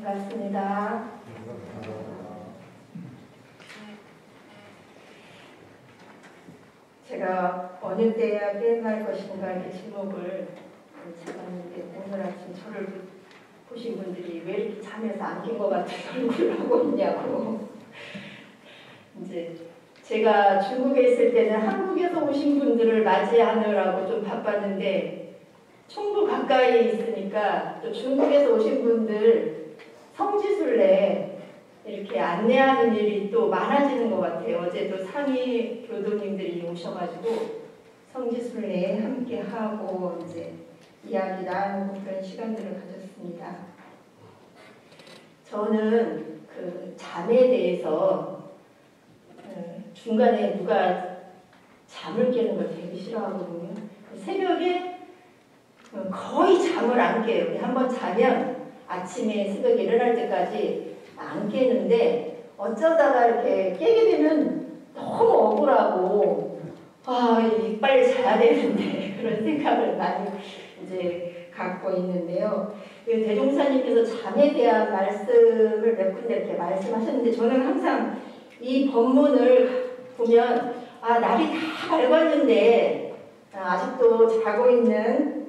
반갑습니다. 제가 어느 때야 깨어날 것인가 이 제목을 찾았는데 오늘 아침 저를 보신 분들이 왜 이렇게 잠에서 안 깬 것 같은 얼굴을 하고 있냐고. 이제 제가 중국에 있을 때는 한국에서 오신 분들을 맞이하느라고 좀 바빴는데 청부 가까이 있으니까 또 중국에서 오신 분들 성지순례 이렇게 안내하는 일이 또 많아지는 것 같아요. 어제도 상위 교도님들이 오셔가지고 성지순례에 함께 하고 이제 이야기 나누고 그런 시간들을 가졌습니다. 저는 그 잠에 대해서 중간에 누가 잠을 깨는 걸 되게 싫어하거든요. 새벽에 거의 잠을 안 깨요. 한번 자면 아침에 새벽에 일어날 때까지 안 깨는데 어쩌다가 이렇게 깨게 되면 너무 억울하고 빨리 자야 되는데 그런 생각을 많이 이제 갖고 있는데요. 대종사님께서 잠에 대한 말씀을 몇 군데 이렇게 말씀하셨는데 저는 항상 이 본문을 보면 날이 다 밝았는데 아직도 자고 있는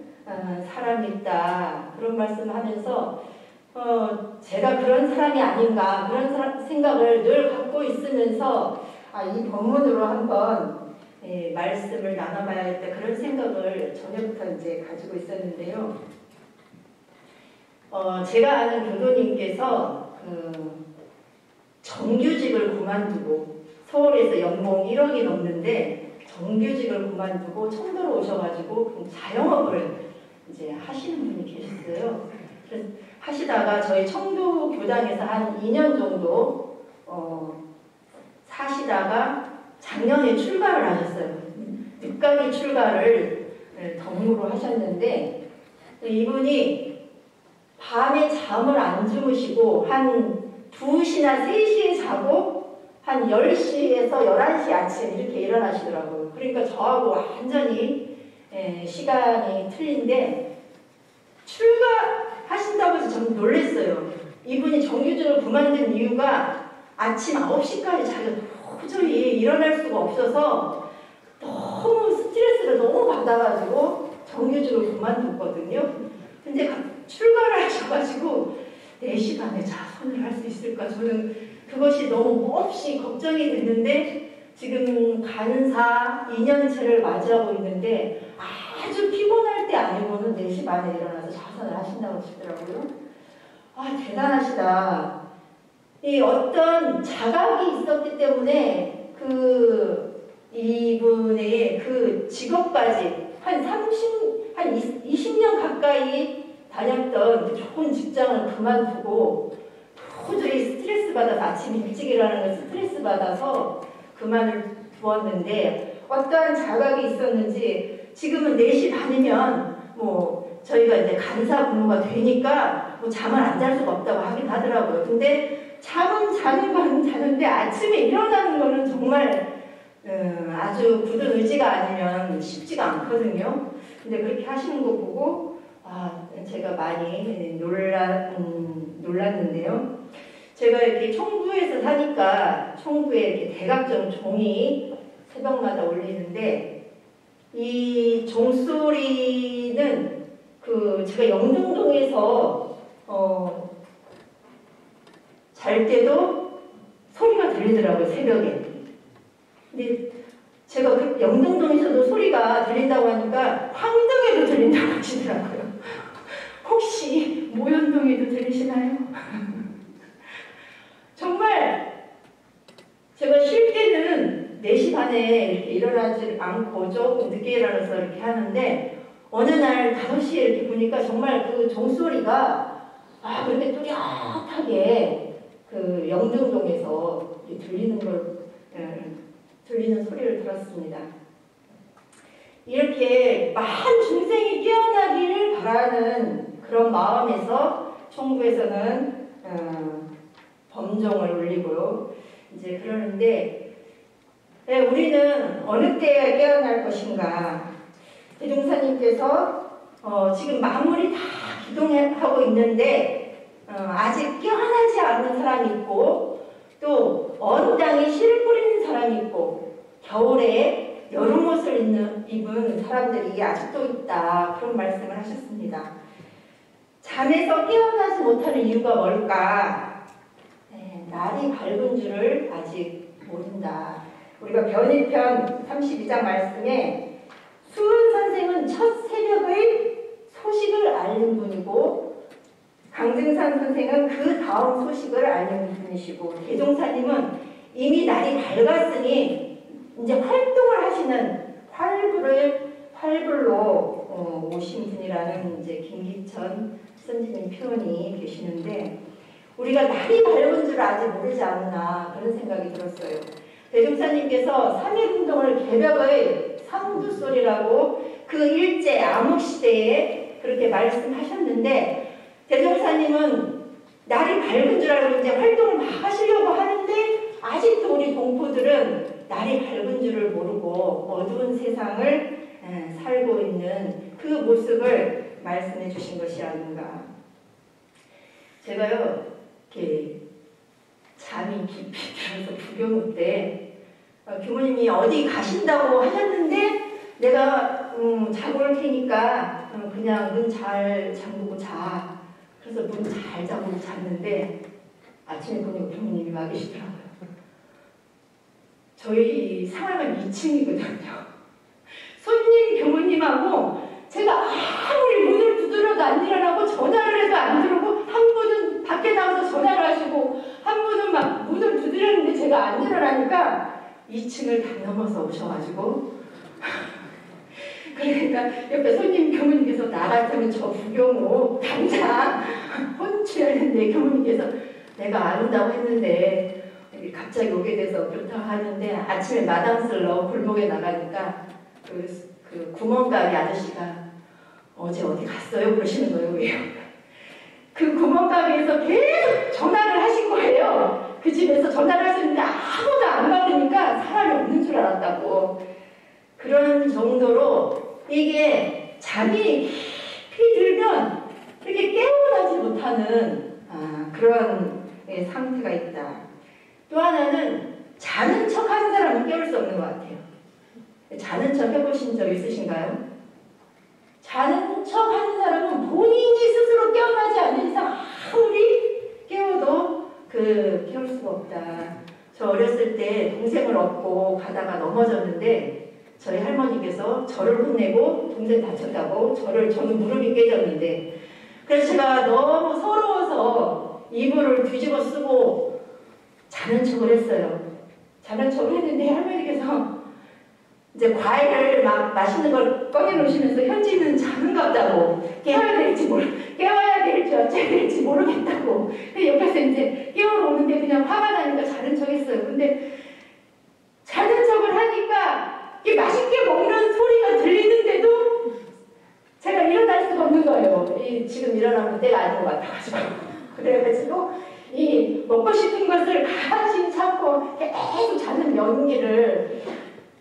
사람이 있다 그런 말씀을 하면서 제가 그런 사람이 아닌가 그런 생각을 늘 갖고 있으면서 이 본문으로 한번 말씀을 나눠봐야겠다 그런 생각을 전에부터 이제 가지고 있었는데요. 제가 아는 교도님께서 정규직을 그만두고 서울에서 연봉 1억이 넘는데 정규직을 그만두고 청도로 오셔가지고 자영업을 이제 하시는 분이 계셨어요. 그래서 하시다가 저희 청도 교당에서 한 2년 정도 사시다가 작년에 출가를 하셨어요. 늦가기 출가를 덕무로 하셨는데 이분이 밤에 잠을 안 주무시고 한 2시나 3시에 자고 한 10시에서 11시 아침 이렇게 일어나시더라고요. 그러니까 저하고 완전히 시간이 틀린데 출가하신다고 해서 저는 놀랐어요. 이분이 정규직을 그만둔 이유가 아침 9시까지 자기가 도저히 일어날 수가 없어서 너무 스트레스를 너무 받아가지고 정규직을 그만뒀거든요. 근데 출가를 하셔가지고 4시 반에 자선을 할 수 있을까? 저는 그것이 너무 몹시 걱정이 됐는데 지금 간사 2년째를 맞이하고 있는데 아주 피곤할 때 아니고는 4시 반에 일어나서 자선을 하신다고 하시더라고요. 대단하시다. 이 어떤 자각이 있었기 때문에 이분의 그 직업까지 한 20년 가까이 다녔던 그 좋은 직장을 그만두고 도저히 스트레스 받아서 아침 일찍 일어나는 걸 스트레스 받아서 그만을 두었는데 어떠한 자각이 있었는지 지금은 4시 반이면 저희가 이제 간사 근무가 되니까 잠을 안 잘 수가 없다고 하긴 하더라고요. 근데 잠은 자는 건 자는데 아침에 일어나는 거는 정말 아주 굳은 의지가 아니면 쉽지가 않거든요. 근데 그렇게 하시는 거 보고 제가 많이 놀랐는데요. 제가 이렇게 청부에서 사니까 청부에 이렇게 대각종 종이 새벽마다 울리는데 이 종소리는 제가 영등동에서 잘 때도 소리가 들리더라고요, 새벽에. 근데 제가 영등동에서도 소리가 들린다고 하니까 황동에도 들린다고 하시더라고요. 혹시 모현동에도 들리시나요? 정말 제가 쉴 때는 4시 반에 이렇게 일어나지 않고 조금 늦게 일어나서 이렇게 하는데 어느 날 5시에 이렇게 보니까 정말 그 종소리가 그렇게 뚜렷하게 영등동에서 들리는 소리를 들었습니다. 이렇게 많은 중생이 깨어나기를 바라는 그런 마음에서 청부에서는 범종을 울리고요. 이제 그러는데 우리는 어느 때에 깨어날 것인가? 대종사님께서 지금 마무리 다 기동하고 있는데 아직 깨어나지 않는 사람이 있고 또 언 땅에 씨를 뿌리는 사람이 있고 겨울에 여름 옷을 입은 사람들이 아직도 있다. 그런 말씀을 하셨습니다. 잠에서 깨어나지 못하는 이유가 뭘까? 날이 밝은 줄을 아직 모른다. 우리가 변희편 32장 말씀에 수은 선생은 첫 새벽의 소식을 알린 분이고 강증산 선생은 그 다음 소식을 알린 분이시고 대종사님은 이미 날이 밝았으니 이제 활동을 하시는 활불로 오신 분이라는 이제 김기천 선생님 표현이 계시는데 우리가 날이 밝은 줄 아직 모르지 않나 그런 생각이 들었어요. 대종사님께서 3.1운동을 개벽의 상두소리라고 그 일제 암흑시대에 그렇게 말씀하셨는데 대종사님은 날이 밝은 줄 알고 이제 활동을 막 하시려고 하는데 아직도 우리 동포들은 날이 밝은 줄을 모르고 어두운 세상을 살고 있는 그 모습을 말씀해 주신 것이 아닌가. 제가요 이렇게 잠이 깊이 들어서 부경일 때 부모님이 어디 가신다고 하셨는데 내가 자고 올 테니까 그냥 문 잘 잠그고 자. 그래서 문 잘 잠그고 잤는데 아침에 보니까 부모님이 와 계시더라고요. 저희 생활관 2층이거든요. 손님 부모님하고 제가 아무리 문을 두드려도 안 일어나고 전화를 해도 안 들어오고 한 분은 밖에 나와서 전화를 하시고 한 분은 막 문을 두드렸는데 제가 안 일어나니까 2층을 다 넘어서 오셔가지고 그러니까 옆에 손님 교무님께서 나 같으면 저 부경으로 당장 혼쭐했는데 교무님께서 내가 안 온다고 했는데 갑자기 오게 돼서 그렇다고 하는데 아침에 마당 쓸러 골목에 나가니까 그 구멍가게 아저씨가 어제 어디 갔어요? 그러시는 거예요. 왜요? 그 구멍가게에서 계속 전화를 하신 거예요. 그 집에서 전화를 하셨는데 아무도 안 받으니까 사람이 없는 줄 알았다고. 그런 정도로 이게 잠이 깊이 들면 이렇게 깨어나지 못하는 그런 상태가 있다. 또 하나는 자는 척 하는 사람은 깨울 수 없는 것 같아요. 자는 척 해보신 적 있으신가요? 자는 척 하는 사람은 본인이 스스로 깨어나지 않는 이상 아무리 깨워도 깨울 수가 없다. 저 어렸을 때 동생을 업고 가다가 넘어졌는데 저희 할머니께서 저를 혼내고 동생 다쳤다고 저는 무릎이 깨졌는데 그래서 제가 너무 서러워서 이불을 뒤집어 쓰고 자는 척을 했어요. 자는 척을 했는데 할머니께서 이제 과일을 막 맛있는 걸 꺼내놓으시면서 현지는 자는갑다고 깨워야 될지 어째야 될지 모르겠다고 옆에서 이제 깨우러 오는데 그냥 화가 나니까 자는 척 했어요. 근데 자는 척을 하니까 이게 맛있게 먹는 소리가 들리는데도 제가 일어날 수가 없는 거예요. 지금 일어나면 때가 아닌 것 같아가지고 그래가지고 이 먹고 싶은 것을 가만히 참고 계속 자는 연기를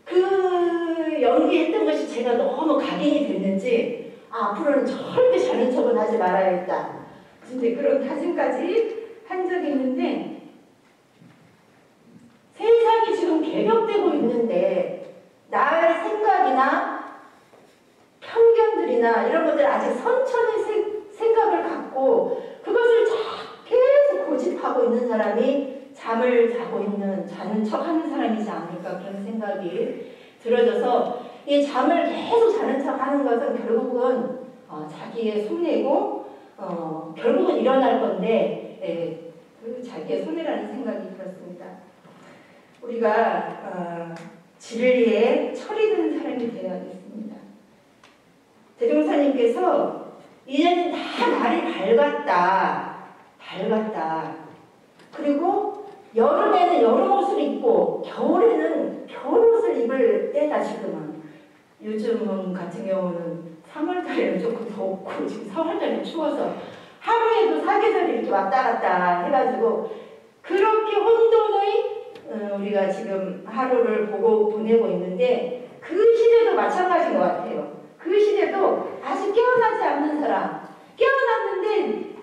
그 연기했던 것이 제가 너무 각인이 됐는지 앞으로는 절대 자는 척은 하지 말아야겠다. 근데 그런 다짐까지 한 적이 있는데 세상이 지금 개벽되고 있는데 나의 생각이나 편견들이나 이런 것들 아직 선천의 생각을 갖고 그것을 계속 고집하고 있는 사람이 잠을 자고 있는 자는 척하는 사람이지 않을까 그런 생각이 들어져서 이 잠을 계속 자는 척하는 것은 결국은 자기의 손해고 결국은 일어날 건데 자기의 손해라는 생각이 들었습니다. 우리가 진리에 철이 든 사람이 되어야겠습니다. 대종사님께서 이제는 다 날이 밝았다. 그리고 여름에는 여름 옷을 입고 겨울에는 겨울 옷을 입을 때다 지금은. 요즘 같은 경우는 3월달에는 조금 덥고 지금 4월달에 추워서 하루에도 사계절이 이렇게 왔다 갔다 해가지고 그렇게 혼돈의 우리가 지금 하루를 보내고 있는데 그 시대도 마찬가지인 것 같아요. 그 시대도 아직 깨어나지 않는 사람 깨어났는데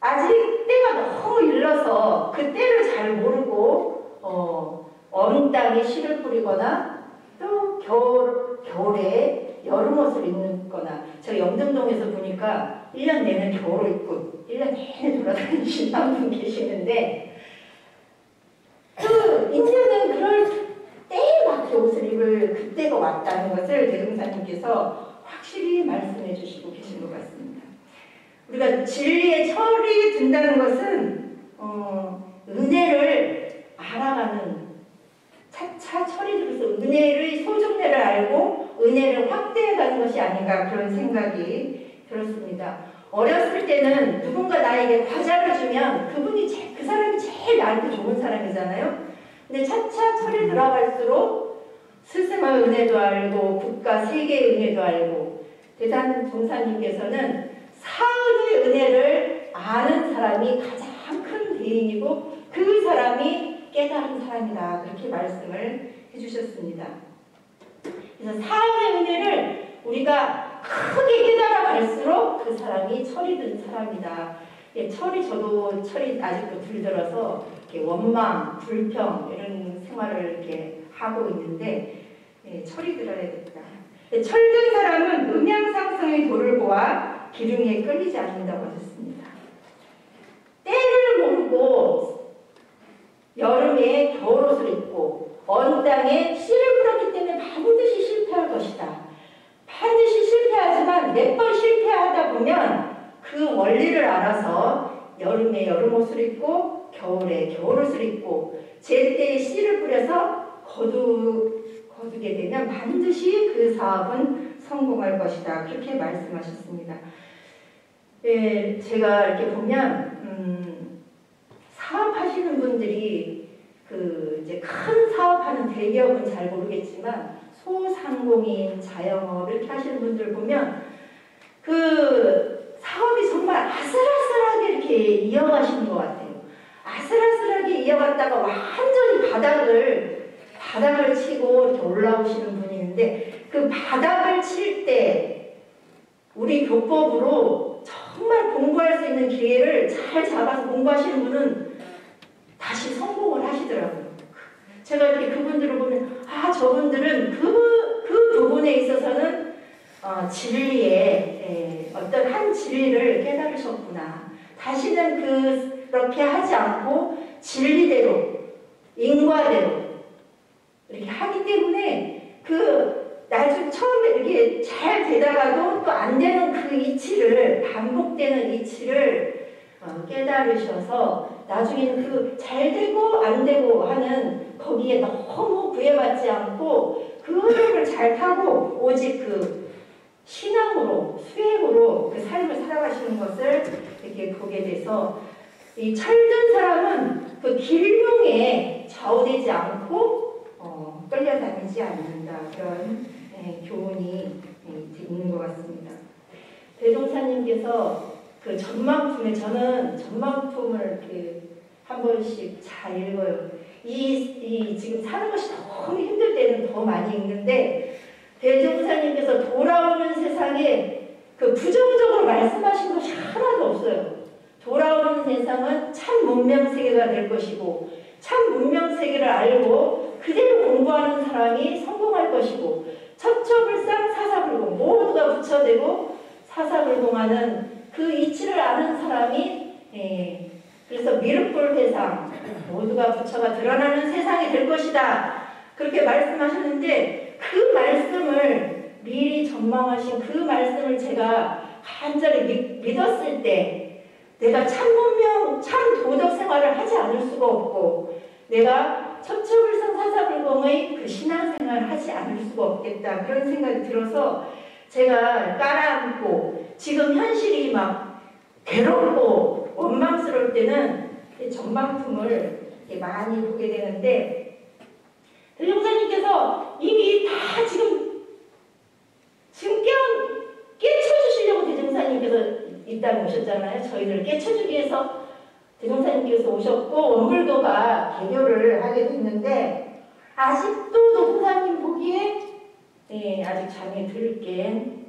아직 땅에 씨를 뿌리거나 또 겨울에 여름 옷을 입거나 제가 영등동에서 보니까 1년 내내 겨울을 입고 1년 내내 돌아다니시는 분 계시는데 이제는 그럴 때에 맞게 옷을 입을 그때가 왔다는 것을 대종사님께서 확실히 말씀해 주시고 계신 것 같습니다. 우리가 진리의 철이 든다는 것은 은혜를 알아가는 차차 철이 들어서 은혜의 소중례를 알고 은혜를 확대해가는 것이 아닌가 그런 생각이 들었습니다. 어렸을 때는 누군가 나에게 과자를 주면 그 사람이 제일 나한테 좋은 사람이잖아요. 근데 차차 철이 들어갈수록 스승의 은혜도 알고 국가 세계의 은혜도 알고 대산 종사님께서는 사은의 은혜를 아는 사람이 가장 큰 대인이고 그 사람이 깨달은 사람이다. 그렇게 말씀을 해주셨습니다. 그래서 사은의 은혜를 우리가 크게 깨달아 갈수록 그 사람이 철이 든 사람이다. 저도 철이 아직도 들들어서 원망, 불평 이런 생활을 이렇게 하고 있는데 철이 들어야겠다. 철든 사람은 음양상승의 도를 보아 기둥에 끌리지 않는다고 하셨습니다. 때를 모르고 여름에 겨울옷을 입고 언 땅에 씨를 뿌렸기 때문에 반드시 실패할 것이다. 반드시 실패하지만 몇 번 실패하다 보면 그 원리를 알아서 여름에 여름옷을 입고 겨울에 겨울옷을 입고 제때에 씨를 뿌려서 거두게 되면 반드시 그 사업은 성공할 것이다. 그렇게 말씀하셨습니다. 네, 제가 이렇게 보면 사업하시는 분들이 이제 큰 사업하는 대기업은 잘 모르겠지만 소상공인, 자영업 이렇게 하시는 분들 보면 사업이 정말 아슬아슬하게 이렇게 이어가시는 것 같아요. 아슬아슬하게 이어갔다가 완전히 바닥을 치고 이렇게 올라오시는 분이 있는데 그 바닥을 칠 때 우리 교법으로 정말 공부할 수 있는 기회를 잘 잡아서 공부하시는 분은 다시 성공을 하시더라고요. 제가 이렇게 그분들을 보면 저분들은 그 부분에 있어서는 진리의 어떤 한 진리를 깨달으셨구나. 다시는 그렇게 하지 않고 진리대로 인과대로 이렇게 하기 때문에 나중에 처음에 이렇게 잘 되다가도 또 안 되는 그 이치를 반복되는 이치를 깨달으셔서 나중에는 잘 되고 안 되고 하는 거기에 너무 구애받지 않고 그 흐름을 잘 타고 오직 신앙으로 수행으로 그 삶을 살아가시는 것을 이렇게 보게 돼서 이 철든 사람은 그 길흉에 좌우되지 않고 끌려다니지 않는다. 그런 교훈이 있는 것 같습니다. 대종사님께서 그 전망품에 저는 전망품을 이렇게 한 번씩 잘 읽어요. 지금 사는 것이 너무 힘들 때는 더 많이 읽는데 대종사님께서 돌아오는 세상에 부정적으로 말씀하신 것이 하나도 없어요. 돌아오는 세상은 참 문명세계가 될 것이고 참 문명세계를 알고 그대로 공부하는 사람이 성공할 것이고 첩첩을상 사사불공 모두가 부처되고 사사불공하는 그 이치를 아는 사람이 그래서 미륵불회상 모두가 부처가 드러나는 세상이 될 것이다. 그렇게 말씀하셨는데 그 말씀을 미리 전망하신 그 말씀을 제가 간절히 믿었을 때 내가 참 문명, 참 도덕 생활을 하지 않을 수가 없고 내가 첩첩을상 사사불공의 그 신앙생활을 하지 않을 수가 없겠다. 그런 생각이 들어서 제가 깔아앉고 지금 현실이 막 괴롭고 원망스러울 때는 전망품을 많이 보게 되는데 대종사님께서 이미 다 지금 깨쳐주시려고 대종사님께서 이 땅에 오셨잖아요. 저희를 깨쳐주기 위해서 대종사님께서 오셨고 원불교가 개교를 하게 됐는데 아직도 노동사님 보기에 아직 잠에 들 깬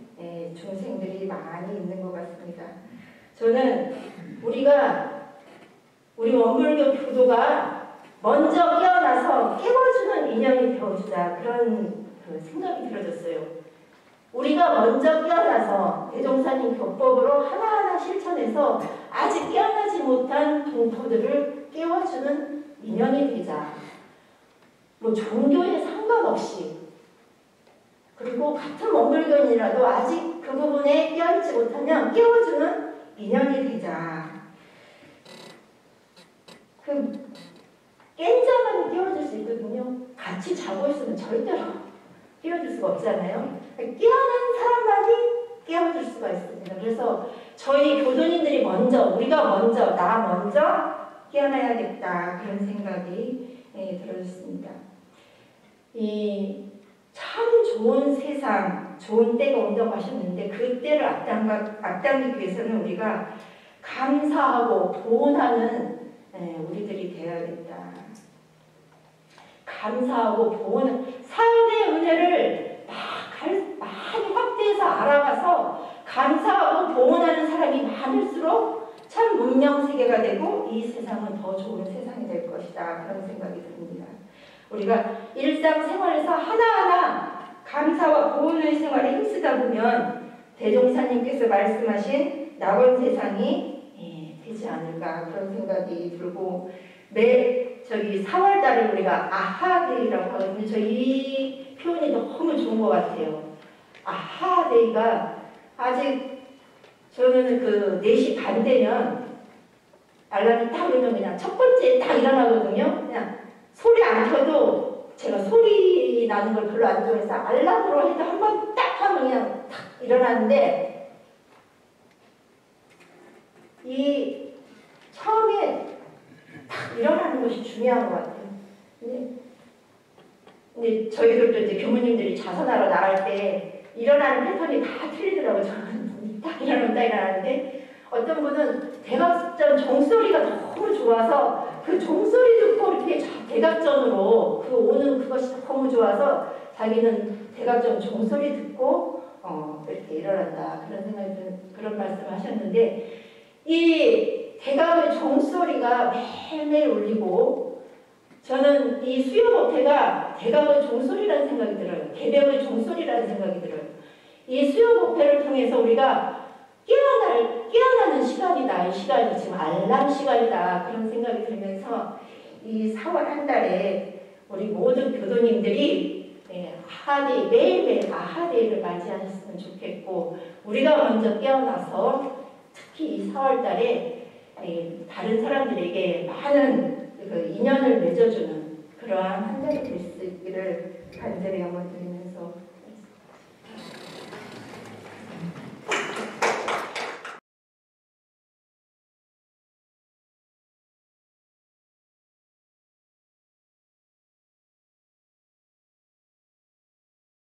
중생들이 많이 있는 것 같습니다. 저는 우리 원불교 교도가 먼저 깨어나 깨어나서 깨워주는 인연이 되어주자 그런 생각이 들어졌어요. 우리가 먼저 깨어나서 대종사님 교법으로 하나하나 실천해서 아직 깨어나지 못한 동포들을 깨워주는 인연이 되자. 뭐 종교에 상관없이 그리고 같은 원불교인이라도 아직 그 부분에 깨어있지 못하면 깨워주는 인연이 되자. 깬 자만 깨워줄 수 있거든요. 같이 자고 있으면 절대로 깨워줄 수가 없잖아요. 깨어난 사람만이 깨워줄 수가 있습니다. 그래서 저희 교도님들이 먼저, 우리가 먼저, 나 먼저 깨어나야겠다 그런 생각이 들어졌습니다. 참 좋은 세상, 좋은 때가 온다고 하셨는데 그 때를 앞당기기 위해서는 우리가 감사하고 보온하는 우리들이 되어야겠다. 감사하고 보온, 사연의 은혜를 많이 확대해서 알아가서 감사하고 보온하는 사람이 많을수록 참 문명세계가 되고 이 세상은 더 좋은 세상이 될 것이다. 그런 생각이 듭니다. 우리가 일상생활에서 하나하나 감사와 보온의 생활에 힘쓰다 보면 대종사님께서 말씀하신 낙원 세상이 되지 않을까 그런 생각이 들고 매 4월달에 우리가 아하데이라고 하거든요. 저 이 표현이 너무 좋은 것 같아요. 아하데이가 아직 저는 4시 반 되면 알람이 딱 울면 그냥 첫 번째 딱 일어나거든요. 그냥 소리 안 켜도 제가 소리 나는 걸 별로 안 좋아해서 알람으로 해도 한 번 딱 하면 그냥 탁 일어나는데 이 처음에 딱 일어나는 것이 중요한 것 같아요. 근데 저희들도 이제 교무님들이 자선하러 나갈 때 일어나는 패턴이 다 틀리더라고요. 저는 딱 일어나는데 어떤 분은 대각전 종소리가 너무 좋아서 그 종소리 듣고 이렇게 대각전으로 오는 그것이 너무 좋아서 자기는 대각전 종소리 듣고 이렇게 일어난다 그런 생각이 그런 말씀을 하셨는데 이 대각의 종소리가 매일매일 울리고 저는 이 수요법회가 대각의 종소리라는 생각이 들어요. 개벽의 종소리라는 생각이 들어요. 이 수요법회를 통해서 우리가 깨어나는 시간이다. 이 시간이 지금 알람 시간이다. 그런 생각이 들면서 이 4월 한 달에 우리 모든 교도님들이 아하데이, 매일매일 아하데이를 맞이하셨으면 좋겠고 우리가 먼저 깨어나서 특히 이 4월 달에 다른 사람들에게 많은 인연을 맺어주는 그러한 한 달이 될 수 있기를 간절히 염원드립니다.